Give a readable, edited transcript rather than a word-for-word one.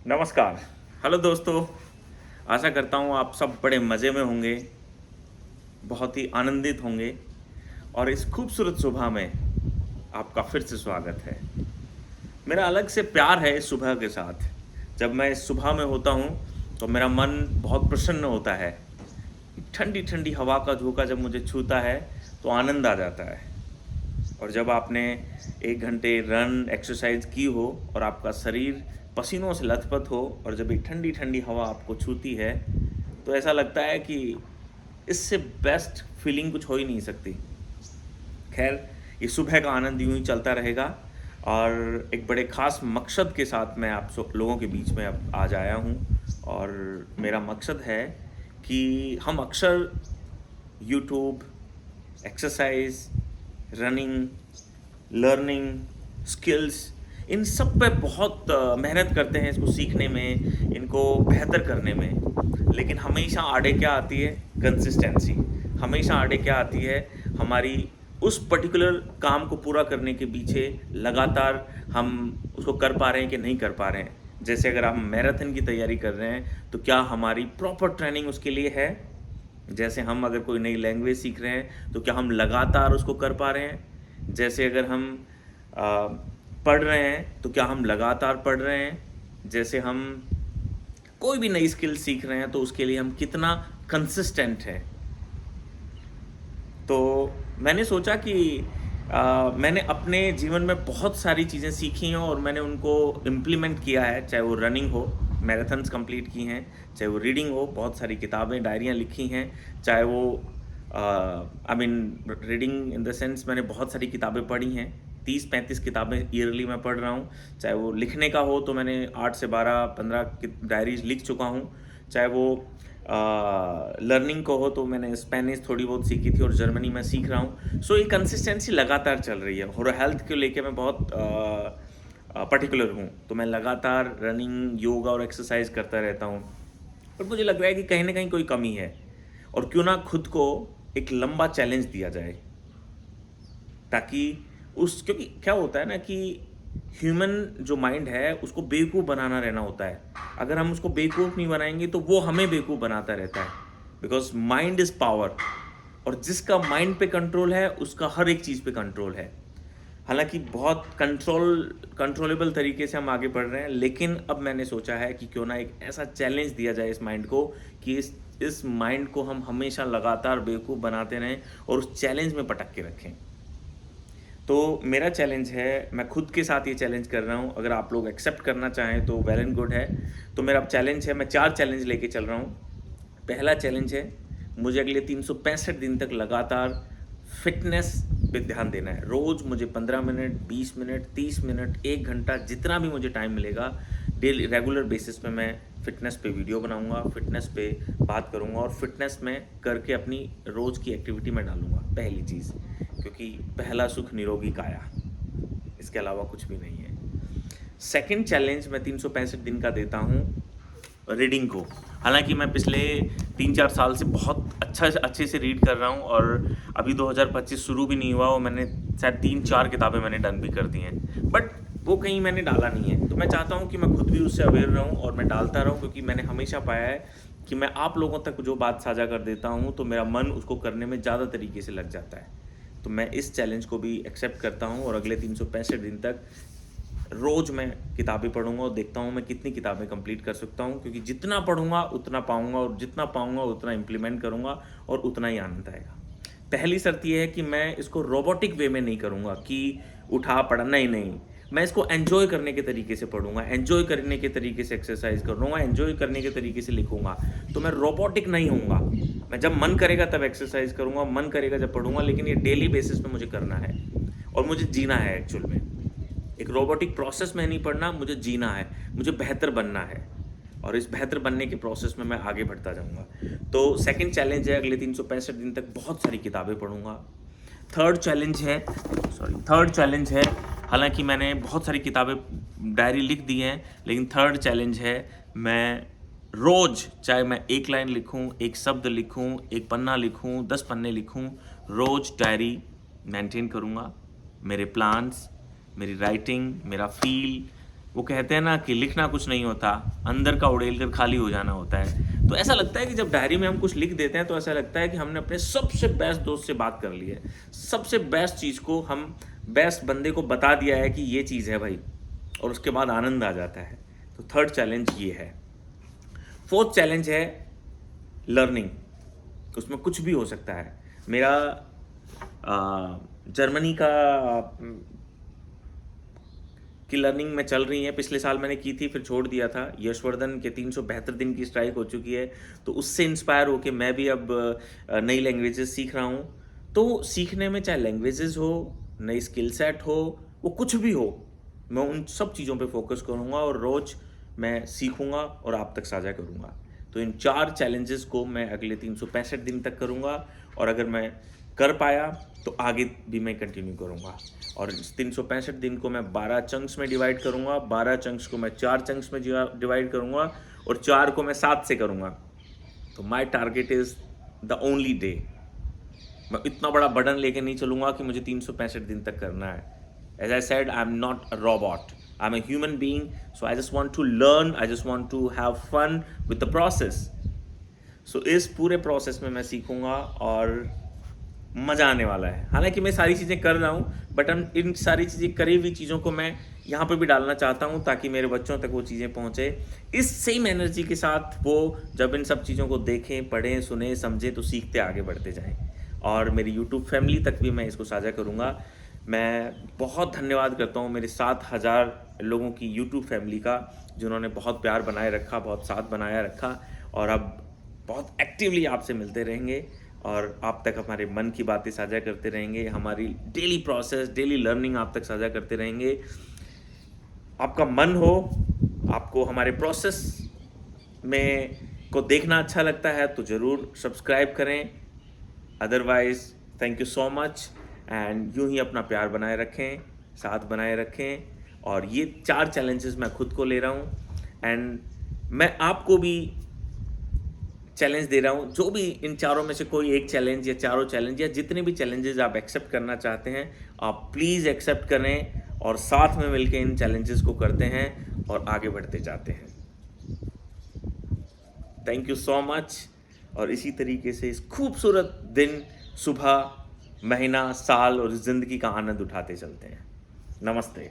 नमस्कार। हेलो दोस्तों। आशा करता हूँ आप सब बड़े मज़े में होंगे, बहुत ही आनंदित होंगे और इस खूबसूरत सुबह में आपका फिर से स्वागत है। मेरा अलग से प्यार है इस सुबह के साथ। जब मैं इस सुबह में होता हूँ, तो मेरा मन बहुत प्रसन्न होता है। ठंडी-ठंडी हवा का झोंका जब मुझे छूता है, तो आनंद आ जाता है। और जब आपने 1 घंटे रन एक्सरसाइज की हो और आपका शरीर पसीनों से लथपथ हो और जब एक ठंडी-ठंडी हवा आपको छूती है, तो ऐसा लगता है कि इससे बेस्ट फीलिंग कुछ हो ही नहीं सकती। खैर, ये सुबह का आनंद यूँ ही चलता रहेगा और एक बड़े ख़ास मकसद के साथ मैं आप सब लोगों के बीच में अब आज आया हूँ और मेरा मकसद है कि हम अक्सर YouTube, exercise, running, learning, skills in सब पे बहुत मेहनत करते हैं इसको सीखने में, इनको बेहतर करने में। लेकिन हमेशा आड़े क्या आती है? कंसिस्टेंसी। हमेशा आड़े क्या आती है? हमारी उस पर्टिकुलर काम को पूरा करने के पीछे लगातार हम उसको कर पा रहे हैं कि नहीं कर पा रहे हैं। जैसे अगर हम मैराथन की तैयारी कर रहे हैं, तो क्या हमारी प्रॉपर ट्रेनिंग उसके लिए है? जैसे हम अगर कोई नई लैंग्वेज सीख रहे हैं, तो क्या हम लगातार उसको कर पा रहे हैं? जैसे अगर हम अ, पढ़ रहे हैं, तो क्या हम लगातार पढ़ रहे हैं? जैसे हम कोई भी नई स्किल सीख रहे हैं, तो उसके लिए हम कितना कंसिस्टेंट हैं? तो मैंने सोचा कि मैंने अपने जीवन में बहुत सारी चीज़ें सीखी हैं और मैंने उनको इम्प्लीमेंट किया है, चाहे वो रनिंग हो, मैराथन्स कंप्लीट की हैं, चाहे वो रीडिंग हो, बहुत सारी किताबें, डायरियाँ लिखी हैं, चाहे वो I mean reading in the sense मैंने बहुत सारी किताबें पढ़ी हैं, 30-35 किताबें ईयरली मैं पढ़ रहा हूँ, चाहे वो लिखने का हो तो मैंने 8 से 12-15 डायरीज लिख चुका हूँ, चाहे वो लर्निंग को हो तो मैंने स्पेनिश थोड़ी बहुत सीखी थी और जर्मनी में सीख रहा हूँ। सो ये कंसिस्टेंसी लगातार चल रही है और हेल्थ को लेके मैं बहुत पर्टिकुलर हूँ, तो मैं लगातार रनिंग, योगा और एक्सरसाइज करता रहता हूँ। पर मुझे लग रहा है कि कहीं ना कहीं कोई कमी है और क्यों ना खुद को एक लंबा चैलेंज दिया जाए, ताकि उस क्योंकि क्या होता है ना कि ह्यूमन जो माइंड है उसको बेवकूफ़ बनाना रहना होता है। अगर हम उसको बेवकूफ़ नहीं बनाएंगे तो वो हमें बेवकूफ़ बनाता रहता है, बिकॉज माइंड इज़ पावर। और जिसका माइंड पे कंट्रोल है उसका हर एक चीज़ पे कंट्रोल है। हालांकि बहुत कंट्रोलेबल तरीके से हम आगे बढ़ रहे हैं, लेकिन अब मैंने सोचा है कि क्यों ना एक ऐसा चैलेंज दिया जाए इस माइंड को कि इस माइंड को हम हमेशा लगातार बेवकूफ़ बनाते रहें और उस चैलेंज में पटक के रखें। तो मेरा चैलेंज है, मैं खुद के साथ ये चैलेंज कर रहा हूँ, अगर आप लोग एक्सेप्ट करना चाहें तो वेल एंड गुड है। तो मेरा चैलेंज है, मैं 4 चैलेंज लेके चल रहा हूँ। पहला चैलेंज है, मुझे अगले 365 दिन तक लगातार फिटनेस पे ध्यान देना है। रोज़ मुझे 15 मिनट, 20 मिनट, 30 मिनट, 1 घंटा, जितना भी मुझे टाइम मिलेगा, डेली रेगुलर बेसिस पे मैं फ़िटनेस पे वीडियो बनाऊंगा, फ़िटनेस पे बात करूंगा और फिटनेस में करके अपनी रोज़ की एक्टिविटी में डालूंगा, पहली चीज़। क्योंकि पहला सुख निरोगी काया, इसके अलावा कुछ भी नहीं है। सेकंड चैलेंज मैं 365 दिन का देता हूँ रीडिंग को। हालांकि मैं पिछले 3-4 साल से बहुत अच्छे से रीड कर रहा हूँ और अभी 2025 शुरू भी नहीं हुआ और मैंने शायद 3-4 किताबें मैंने डन भी कर दी हैं, बट वो कहीं मैंने डाला नहीं है। तो मैं चाहता हूँ कि मैं खुद भी उससे अवेयर रहूँ और मैं डालता रहूँ, क्योंकि मैंने हमेशा पाया है कि मैं आप लोगों तक जो बात साझा कर देता हूँ तो मेरा मन उसको करने में ज़्यादा तरीके से लग जाता है। तो मैं इस चैलेंज को भी एक्सेप्ट करता हूँ और अगले 365 दिन तक रोज़ मैं किताबें पढ़ूंगा और देखता हूँ मैं कितनी किताबें कंप्लीट कर सकता हूँ, क्योंकि जितना पढ़ूंगा उतना पाऊंगा और जितना पाऊंगा उतना इम्प्लीमेंट करूंगा और उतना ही आनंद आएगा। पहली शर्त यह है कि मैं इसको रोबोटिक वे में नहीं करूंगा कि उठा पढ़ा, नहीं नहीं, मैं इसको एन्जॉय करने के तरीके से पढ़ूंगा, एन्जॉय करने के तरीके से एक्सरसाइज करूंगा, एन्जॉय करने के तरीके से लिखूंगा। तो मैं रोबोटिक नहीं होऊंगा। मैं जब मन करेगा तब एक्सरसाइज करूंगा, मन करेगा जब पढ़ूंगा, लेकिन ये डेली बेसिस पे मुझे करना है और मुझे जीना है एक्चुअल में। एक रोबोटिक प्रोसेस में नहीं पढ़ना, मुझे जीना है, मुझे बेहतर बनना है और इस बेहतर बनने के प्रोसेस में मैं आगे बढ़ता जाऊंगा। तो सेकंड चैलेंज है, अगले 365 दिन तक बहुत सारी किताबें पढ़ूंगा। थर्ड चैलेंज है, हालांकि मैंने बहुत सारी किताबें डायरी लिख दी हैं, लेकिन थर्ड चैलेंज है, मैं रोज़, चाहे मैं एक लाइन लिखूं, एक शब्द लिखूं, एक पन्ना लिखूं, 10 पन्ने लिखूं, रोज़ डायरी मेंटेन करूंगा। मेरे प्लान्स, मेरी राइटिंग, मेरा फील, वो कहते हैं ना कि लिखना कुछ नहीं होता, अंदर का उड़ेल कर खाली हो जाना होता है। तो ऐसा लगता है कि जब डायरी में हम कुछ लिख देते हैं तो ऐसा लगता है कि हमने अपने सबसे बेस्ट दोस्त से बात कर ली है, सबसे बेस्ट चीज़ को हम बेस्ट बंदे को बता दिया है कि ये चीज़ है भाई, और उसके बाद आनंद आ जाता है। तो थर्ड चैलेंज ये है। फोर्थ चैलेंज है लर्निंग। उसमें कुछ भी हो सकता है। मेरा जर्मनी का की लर्निंग में चल रही है। पिछले साल मैंने की थी, फिर छोड़ दिया था। यशवर्धन के 372 दिन की स्ट्राइक हो चुकी है, तो उससे इंस्पायर होकर मैं भी अब नई लैंग्वेजेस सीख रहा हूँ। तो सीखने में चाहे लैंग्वेजेस हो, नई स्किल सेट हो, वो कुछ भी हो, मैं उन सब चीज़ों पे फोकस करूँगा और रोज़ मैं सीखूँगा और आप तक साझा करूँगा। तो इन 4 चैलेंजेस को मैं अगले 365 दिन तक करूँगा, और अगर मैं कर पाया तो आगे भी मैं कंटिन्यू करूँगा। और इस 365 दिन को मैं 12 चंक्स में डिवाइड करूँगा, 12 चंक्स को मैं 4 चंक्स में डिवाइड करूँगा, और 4 को मैं 7 से करूँगा। तो my target is the only day. मैं इतना बड़ा बर्डन लेके नहीं चलूँगा कि मुझे 365 दिन तक करना है। As I said, I'm not a robot. I'm a human being, so I just want to learn, I just want to have fun with the process. So इस पूरे प्रोसेस में मैं सीखूंगा और मज़ा आने वाला है। हालांकि मैं सारी चीज़ें कर रहा हूँ, बट हम इन सारी चीज़ें करी हुई चीज़ों को मैं यहाँ पे भी डालना चाहता हूँ ताकि मेरे बच्चों तक वो चीज़ें पहुँचे। इस सेम एनर्जी के साथ वो जब इन सब चीज़ों को देखें, पढ़ें, सुने, समझें, तो सीखते आगे बढ़ते जाएँ। और मेरी यूट्यूब फैमिली तक भी मैं इसको साझा करूँगा। मैं बहुत धन्यवाद करता हूँ मेरे 7,000 लोगों की यूट्यूब फैमिली का, जिन्होंने बहुत प्यार बनाए रखा, बहुत साथ बनाया रखा, और अब बहुत एक्टिवली आपसे मिलते रहेंगे और आप तक हमारे मन की बातें साझा करते रहेंगे, हमारी डेली प्रोसेस, डेली लर्निंग आप तक साझा करते रहेंगे। आपका मन हो, आपको हमारे प्रोसेस में को देखना अच्छा लगता है तो ज़रूर सब्सक्राइब करें। Otherwise thank you so much, and यूँ ही अपना प्यार बनाए रखें, साथ बनाए रखें। और ये 4 चैलेंजेस मैं खुद को ले रहा हूँ, एंड मैं आपको भी चैलेंज दे रहा हूँ। जो भी इन चारों में से कोई एक चैलेंज या चारों चैलेंज या जितने भी चैलेंजेस आप एक्सेप्ट करना चाहते हैं, आप प्लीज़ एक्सेप्ट करें और साथ में मिलकर इन चैलेंजेस को करते हैं और आगे बढ़ते जाते हैं। Thank you so much. और इसी तरीके से इस खूबसूरत दिन, सुबह, महीना, साल और ज़िंदगी का आनंद उठाते चलते हैं। नमस्ते।